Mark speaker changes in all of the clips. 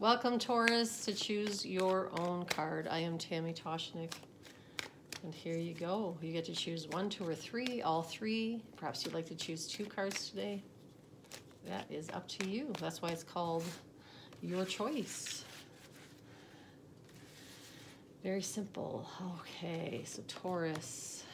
Speaker 1: Welcome, Taurus, to choose your own card. I am Tammy Toshnik. And here you go. You get to choose 1, 2, or 3, all 3. Perhaps you'd like to choose 2 cards today. That is up to you. That's why it's called Your Choice. Very simple. Okay, so Taurus.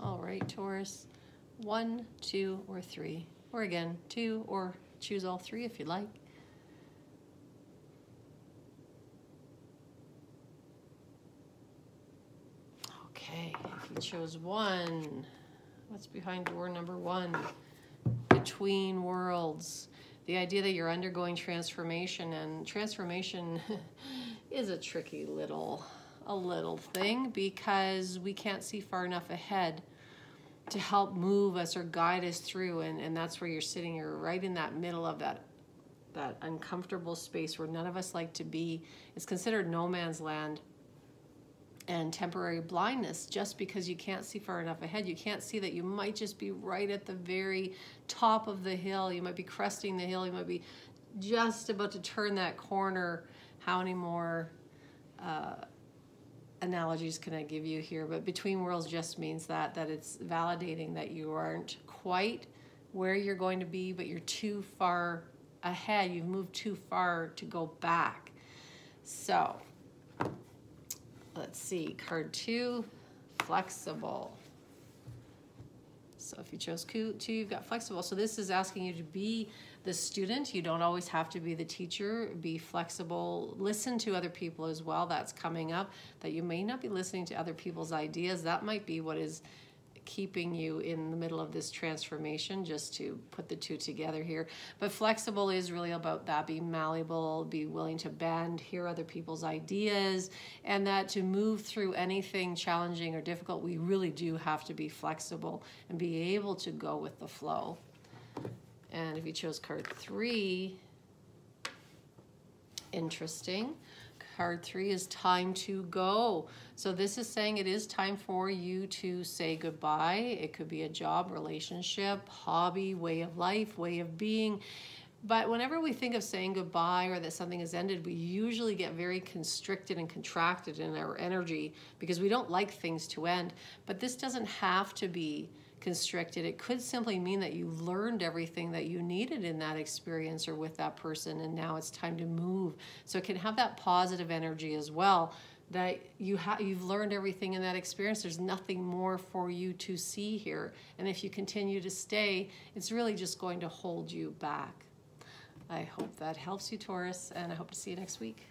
Speaker 1: All right, Taurus. 1, 2, or 3. Or again, 2, or choose all 3 if you like. Okay, if you chose 1, what's behind door number 1? Between worlds. The idea that you're undergoing transformation, and transformation is a tricky little thing because we can't see far enough ahead to help move us or guide us through, and that's where you're sitting. You're right in that middle of that uncomfortable space where none of us like to be. It's considered no man's land and temporary blindness just because you can't see far enough ahead. You can't see that you might just be right at the very top of the hill. You might be cresting the hill. You might be just about to turn that corner. How many more analogies can I give you here? But between worlds just means that it's validating that you aren't quite where you're going to be, but you're too far ahead. You've moved too far to go back. So let's see, card 2, flexible. So if you chose 2, you've got flexible. So this is asking you to be the student. You don't always have to be the teacher. Be flexible. Listen to other people as well. That's coming up, that you may not be listening to other people's ideas. That might be what is keeping you in the middle of this transformation, just to put the 2 together here. But flexible is really about that. Be malleable, be willing to bend, hear other people's ideas, and that to move through anything challenging or difficult, we really do have to be flexible and be able to go with the flow. And if you chose card 3, interesting. Card 3 is time to go. So this is saying it is time for you to say goodbye. It could be a job, relationship, hobby, way of life, way of being. But whenever we think of saying goodbye or that something has ended, we usually get very constricted and contracted in our energy because we don't like things to end. But this doesn't have to be constricted. It could simply mean that you learned everything that you needed in that experience or with that person, and now it's time to move. So it can have that positive energy as well, that you've learned everything in that experience. There's nothing more for you to see here. And if you continue to stay, it's really just going to hold you back. I hope that helps you, Taurus, and I hope to see you next week.